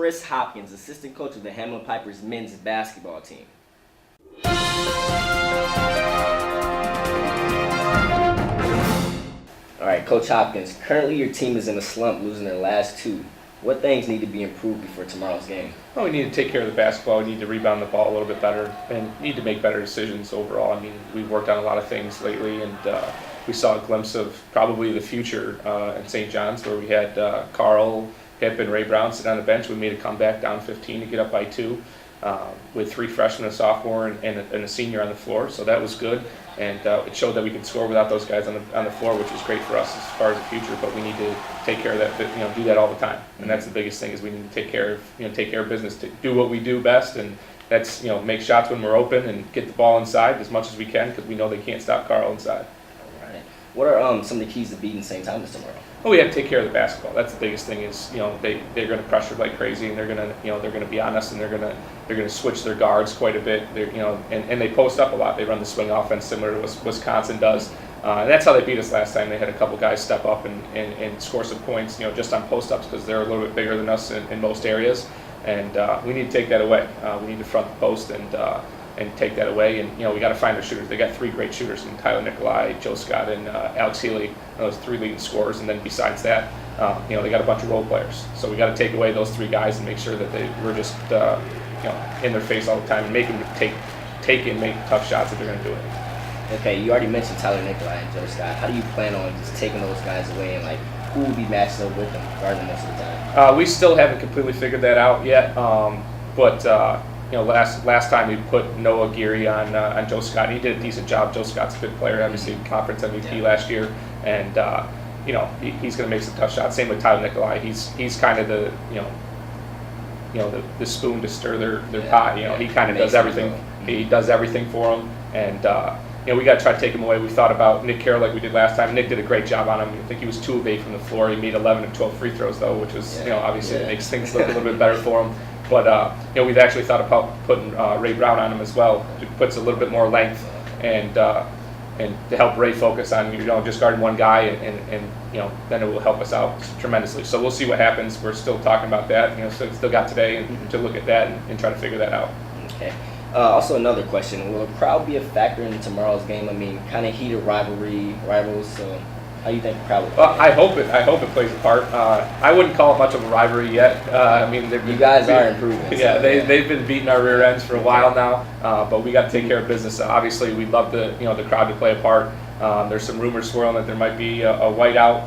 Chris Hopkins, assistant coach of the Hamline Pipers men's basketball team. All right, Coach Hopkins, currently your team is in a slump, losing their last two. What things need to be improved before tomorrow's game? Well, we need to take care of the basketball. We need to rebound the ball a little bit better and need to make better decisions overall. I mean, we've worked on a lot of things lately, and we saw a glimpse of probably the future in St. John's, where we had Carl, Hip, and Ray Brown sit on the bench. We made a comeback down 15 to get up by 2 with 3 freshmen, a sophomore, and a senior on the floor. So that was good, and it showed that we could score without those guys on the floor, which is great for us as far as the future. But we need to take care of that, do that all the time, and that's the biggest thing. Is we need to take care of business, to do what we do best, and that's make shots when we're open and get the ball inside as much as we can, because we know they can't stop Carl inside. All right. What are some of the keys to beating St. Thomas tomorrow? Well, we have to take care of the basketball. That's the biggest thing. Is they're going to pressure like crazy, and they're going to be on us, and they're going to switch their guards quite a bit. And they post up a lot. They run the swing offense similar to Wisconsin does, and that's how they beat us last time. They had a couple guys step up and score some points, just on post ups, because they're a little bit bigger than us in most areas, and we need to take that away. We need to front the post and take that away. And we got to find their shooters. They got 3 great shooters in Tyler Nikolai, Joe Scott, and Alex Healy. Those 3 leading scorers. And then besides that, they got a bunch of role players. So we got to take away those 3 guys and make sure that we're just in their face all the time and make them take and make tough shots if they're going to do it. Okay, you already mentioned Tyler Nikolai and Joe Scott. How do you plan on just taking those guys away, and who will be matched up with them guarding most of the time? We still haven't completely figured that out yet, but. Last time we put Noah Geary on Joe Scott. He did a decent job. Joe Scott's a good player, obviously conference MVP last year, and he's going to make some tough shots. Same with Tyler Nikolai. He's kind of the the spoon to stir their pot. He kind of does everything. He does everything for them, and we got to try to take him away. We thought about Nick Carroll like we did last time. Nick did a great job on him. I think he was 2 of 8 from the floor. He made 11 of 12 free throws though, which was obviously it makes things look a little bit better for him. But we've actually thought about putting Ray Brown on him as well. It puts a little bit more length and to help Ray focus on just guarding one guy, and then it will help us out tremendously. So we'll see what happens. We're still talking about that. Still got today to look at that and try to figure that out. Okay. Also another question: will the crowd be a factor in tomorrow's game? I mean, kind of heated rivals. So how do you think the crowd will play? I hope it plays a part. I wouldn't call it much of a rivalry yet. You guys are improving. Yeah, they've been beating our rear ends for a while now, but we got to take care of business. Obviously, we'd love the crowd to play a part. There's some rumors swirling that there might be a whiteout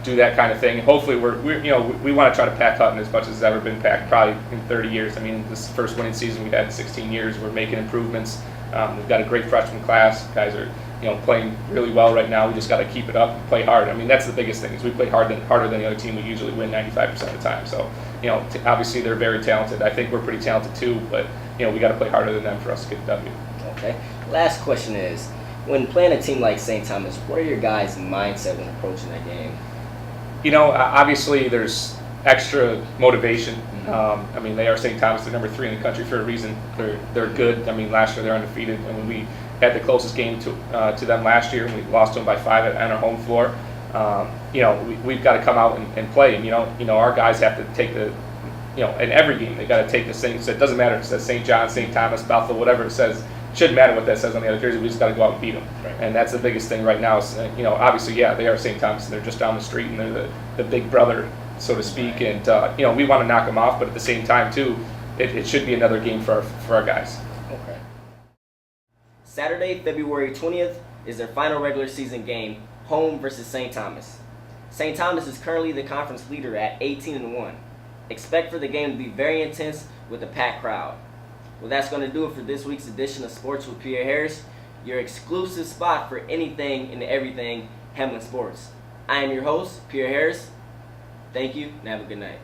do that kind of thing. Hopefully, we want to try to pack Hutton as much as it's ever been packed, probably in 30 years. I mean, this first winning season we've had in 16 years. We're making improvements. We've got a great freshman class. Guys are playing really well right now. We just got to keep it up and play hard. I mean, that's the biggest thing, is we play harder than the other team. We usually win 95% of the time. So, obviously they're very talented. I think we're pretty talented too, but we got to play harder than them for us to get the W. Okay. Last question is, when playing a team like St. Thomas, what are your guys' mindset when approaching that game? Obviously there's extra motivation. They are St. Thomas. They're number 3 in the country for a reason. They're good. Last year they're undefeated. We had the closest game to them last year, and we lost to them by 5 on our home floor. We've got to come out and play, and our guys have to take in every game they got to take this thing. So it doesn't matter if it says St. John, St. Thomas, Bethel, whatever it says. It shouldn't matter what that says on the other jersey. We just got to go out and beat them, right. And that's the biggest thing right now. Is, obviously, they are St. Thomas, and they're just down the street, and they're the big brother, so to speak. And we want to knock them off, but at the same time too, it should be another game for our guys. Okay. Saturday, February 20th is their final regular season game, home versus St. Thomas. St. Thomas is currently the conference leader at 18-1. Expect for the game to be very intense with a packed crowd. Well, that's going to do it for this week's edition of Sports with Pierre Harris, your exclusive spot for anything and everything Hamline Sports. I am your host, Pierre Harris. Thank you, and have a good night.